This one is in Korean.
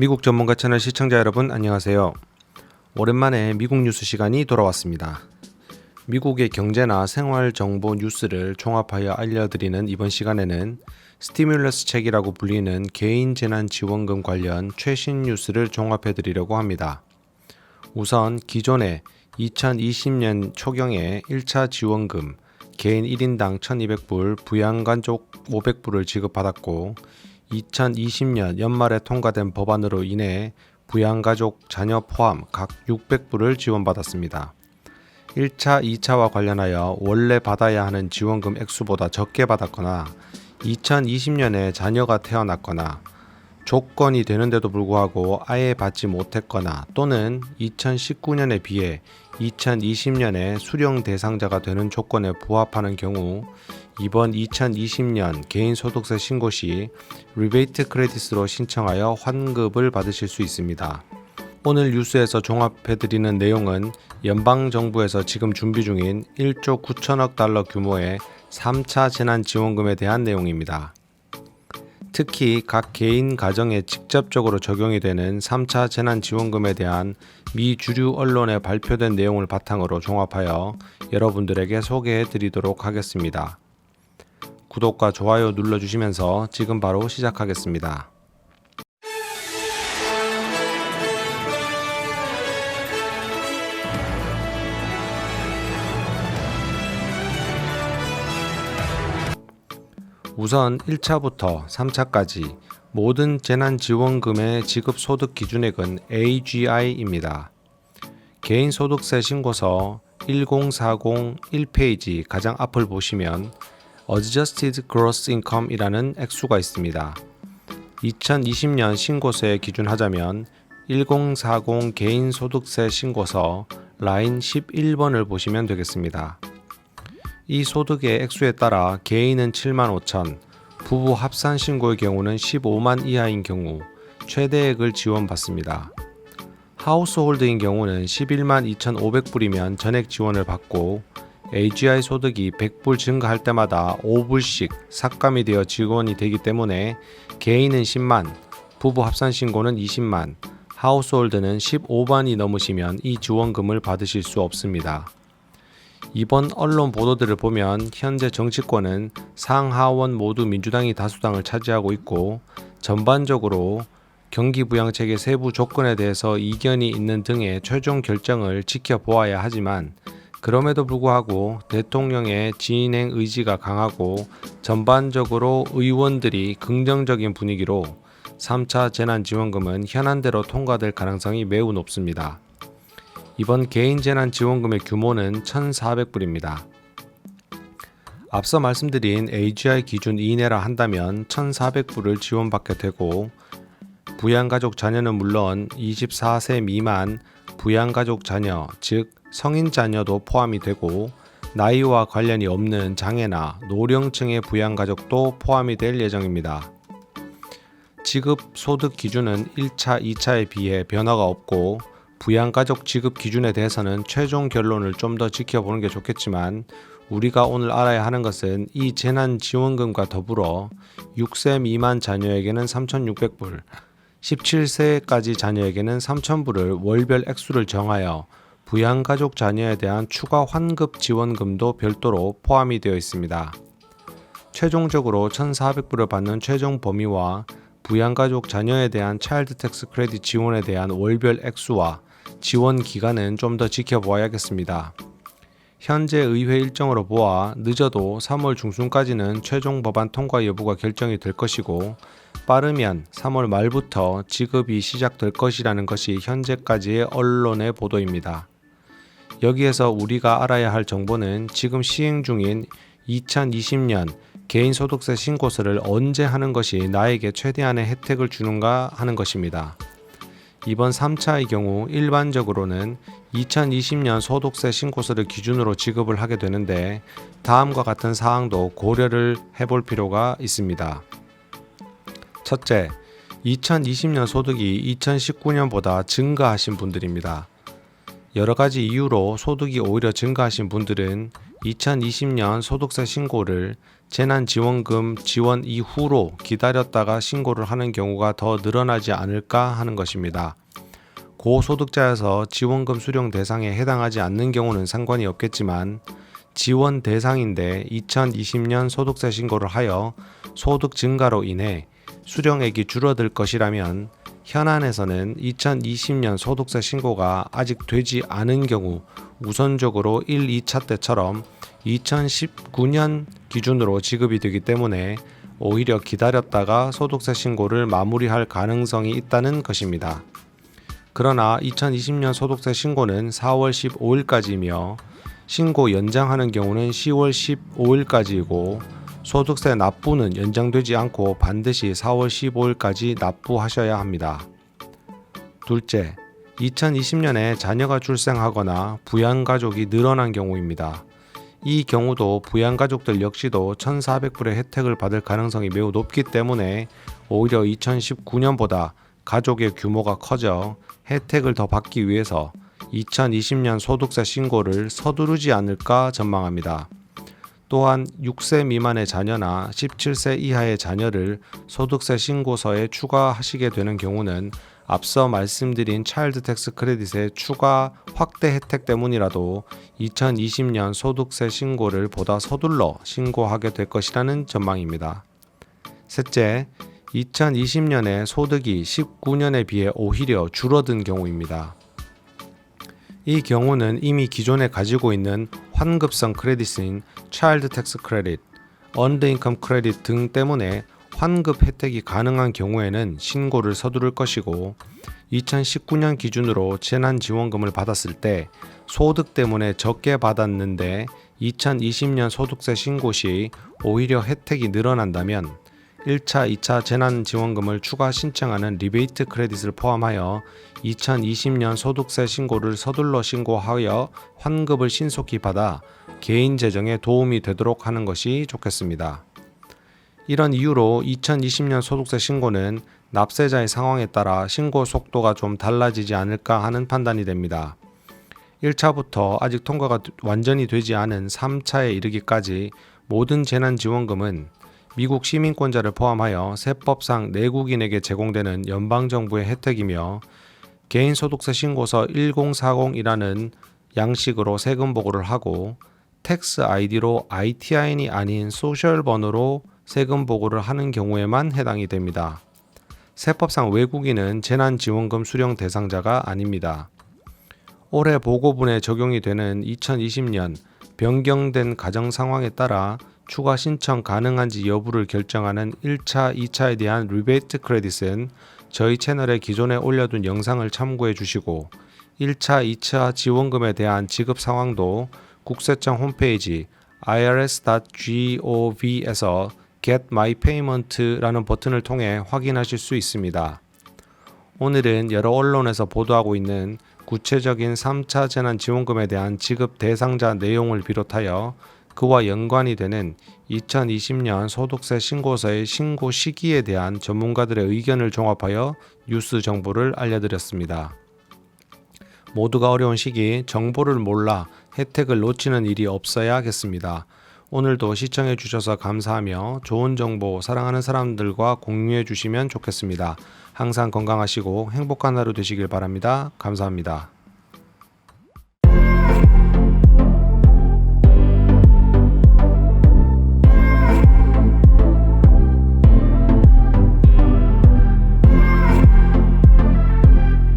미국 전문가 채널 시청자 여러분 안녕하세요. 오랜만에 미국 뉴스 시간이 돌아왔습니다. 미국의 경제나 생활 정보 뉴스를 종합하여 알려드리는 이번 시간에는 스티뮬러스 책이라고 불리는 개인 재난 지원금 관련 최신 뉴스를 종합해 드리려고 합니다. 우선 기존에 2020년 초경에 1차 지원금 개인 1인당 1,200불, 부양가족 500불을 지급받았고 2020년 연말에 통과된 법안으로 인해 부양가족 자녀 포함 각 600불을 지원받았습니다. 1차, 2차와 관련하여 원래 받아야 하는 지원금 액수보다 적게 받았거나 2020년에 자녀가 태어났거나 조건이 되는데도 불구하고 아예 받지 못했거나 또는 2019년에 비해 2020년에 수령 대상자가 되는 조건에 부합하는 경우 이번 2020년 개인소득세 신고 시 리베이트 크레딧으로 신청하여 환급을 받으실 수 있습니다. 오늘 뉴스에서 종합해드리는 내용은 연방정부에서 지금 준비 중인 1조 9천억 달러 규모의 3차 재난지원금에 대한 내용입니다. 특히 각 개인 가정에 직접적으로 적용이 되는 3차 재난지원금에 대한 미 주류 언론에 발표된 내용을 바탕으로 종합하여 여러분들에게 소개해 드리도록 하겠습니다. 구독과 좋아요 눌러주시면서 지금 바로 시작하겠습니다. 우선 1차부터 3차까지 모든 재난지원금의 지급소득 기준액은 AGI입니다. 개인소득세 신고서 1040 1페이지 가장 앞을 보시면 Adjusted Gross Income이라는 액수가 있습니다. 2020년 신고서에 기준하자면 1040 개인소득세 신고서 라인 11번을 보시면 되겠습니다. 이 소득의 액수에 따라 개인은 7만 5천, 부부 합산 신고의 경우는 15만 이하인 경우 최대액을 지원받습니다. 하우스홀드인 경우는 11만 2,500불이면 전액 지원을 받고 AGI 소득이 100불 증가할 때마다 5불씩 삭감이 되어 지원이 되기 때문에 개인은 10만, 부부 합산 신고는 20만, 하우스홀드는 15만이 넘으시면 이 지원금을 받으실 수 없습니다. 이번 언론 보도들을 보면 현재 정치권은 상하원 모두 민주당이 다수당을 차지하고 있고 전반적으로 경기부양책의 세부 조건에 대해서 이견이 있는 등의 최종 결정을 지켜보아야 하지만 그럼에도 불구하고 대통령의 진행 의지가 강하고 전반적으로 의원들이 긍정적인 분위기로 3차 재난지원금은 현안대로 통과될 가능성이 매우 높습니다. 이번 개인 재난지원금의 규모는 1,400불입니다. 앞서 말씀드린 AGI 기준 이내라 한다면 1,400불을 지원받게 되고 부양가족 자녀는 물론 24세 미만 부양가족 자녀, 즉 성인 자녀도 포함이 되고 나이와 관련이 없는 장애나 노령층의 부양가족도 포함이 될 예정입니다. 지급 소득 기준은 1차, 2차에 비해 변화가 없고 부양가족 지급 기준에 대해서는 최종 결론을 좀 더 지켜보는 게 좋겠지만 우리가 오늘 알아야 하는 것은 이 재난지원금과 더불어 6세 미만 자녀에게는 3,600불, 17세까지 자녀에게는 3,000불을 월별 액수를 정하여 부양가족 자녀에 대한 추가 환급 지원금도 별도로 포함이 되어 있습니다. 최종적으로 1,400불을 받는 최종 범위와 부양가족 자녀에 대한 차일드 텍스 크레딧 지원에 대한 월별 액수와 지원 기간은 좀 더 지켜보아야겠습니다. 현재 의회 일정으로 보아 늦어도 3월 중순까지는 최종 법안 통과 여부가 결정이 될 것이고 빠르면 3월 말부터 지급이 시작될 것이라는 것이 현재까지의 언론의 보도입니다. 여기에서 우리가 알아야 할 정보는 지금 시행 중인 2020년 개인소득세 신고서를 언제 하는 것이 나에게 최대한의 혜택을 주는가 하는 것입니다. 이번 3차의 경우 일반적으로는 2020년 소득세 신고서를 기준으로 지급을 하게 되는데 다음과 같은 사항도 고려를 해볼 필요가 있습니다. 첫째, 2020년 소득이 2019년보다 증가하신 분들입니다. 여러 가지 이유로 소득이 오히려 증가하신 분들은 2020년 소득세 신고를 재난지원금 지원 이후로 기다렸다가 신고를 하는 경우가 더 늘어나지 않을까 하는 것입니다. 고소득자여서 지원금 수령 대상에 해당하지 않는 경우는 상관이 없겠지만 지원 대상인데 2020년 소득세 신고를 하여 소득 증가로 인해 수령액이 줄어들 것이라면 현안에서는 2020년 소득세 신고가 아직 되지 않은 경우 우선적으로 1, 2차 때처럼 2019년 기준으로 지급이 되기 때문에 오히려 기다렸다가 소득세 신고를 마무리할 가능성이 있다는 것입니다. 그러나 2020년 소득세 신고는 4월 15일까지이며 신고 연장하는 경우는 10월 15일까지이고 소득세 납부는 연장되지 않고 반드시 4월 15일까지 납부하셔야 합니다. 둘째, 2020년에 자녀가 출생하거나 부양가족이 늘어난 경우입니다. 이 경우도 부양가족들 역시도 1,400불의 혜택을 받을 가능성이 매우 높기 때문에 오히려 2019년보다 가족의 규모가 커져 혜택을 더 받기 위해서 2020년 소득세 신고를 서두르지 않을까 전망합니다. 또한 6세 미만의 자녀나 17세 이하의 자녀를 소득세 신고서에 추가하시게 되는 경우는 앞서 말씀드린 차일드 텍스 크레딧의 추가 확대 혜택 때문이라도 2020년 소득세 신고를 보다 서둘러 신고하게 될 것이라는 전망입니다. 셋째, 2020년에 소득이 19년에 비해 오히려 줄어든 경우입니다. 이 경우는 이미 기존에 가지고 있는 환급성 크레딧인 차일드 텍스 크레딧, 언드 인컴 크레딧 등 때문에 환급 혜택이 가능한 경우에는 신고를 서두를 것이고 2019년 기준으로 재난지원금을 받았을 때 소득 때문에 적게 받았는데 2020년 소득세 신고 시 오히려 혜택이 늘어난다면 1차, 2차 재난지원금을 추가 신청하는 리베이트 크레딧을 포함하여 2020년 소득세 신고를 서둘러 신고하여 환급을 신속히 받아 개인 재정에 도움이 되도록 하는 것이 좋겠습니다. 이런 이유로 2020년 소득세 신고는 납세자의 상황에 따라 신고 속도가 좀 달라지지 않을까 하는 판단이 됩니다. 1차부터 아직 통과가 완전히 되지 않은 3차에 이르기까지 모든 재난지원금은 미국 시민권자를 포함하여 세법상 내국인에게 제공되는 연방정부의 혜택이며 개인소득세 신고서 1040이라는 양식으로 세금 보고를 하고 텍스 아이디로 ITIN이 아닌 소셜 번호로 세금 보고를 하는 경우에만 해당이 됩니다. 세법상 외국인은 재난지원금 수령 대상자가 아닙니다. 올해 보고분에 적용이 되는 2020년 변경된 가정 상황에 따라 추가 신청 가능한지 여부를 결정하는 1차, 2차에 대한 리베이트 크레딧은 저희 채널에 기존에 올려둔 영상을 참고해 주시고 1차, 2차 지원금에 대한 지급 상황도 국세청 홈페이지 irs.gov에서 Get My Payment라는 버튼을 통해 확인하실 수 있습니다. 오늘은 여러 언론에서 보도하고 있는 구체적인 3차 재난지원금에 대한 지급 대상자 내용을 비롯하여 그와 연관이 되는 2020년 소득세 신고서의 신고 시기에 대한 전문가들의 의견을 종합하여 뉴스 정보를 알려드렸습니다. 모두가 어려운 시기 정보를 몰라 혜택을 놓치는 일이 없어야 하겠습니다. 오늘도 시청해 주셔서 감사하며 좋은 정보 사랑하는 사람들과 공유해 주시면 좋겠습니다. 항상 건강하시고 행복한 하루 되시길 바랍니다. 감사합니다.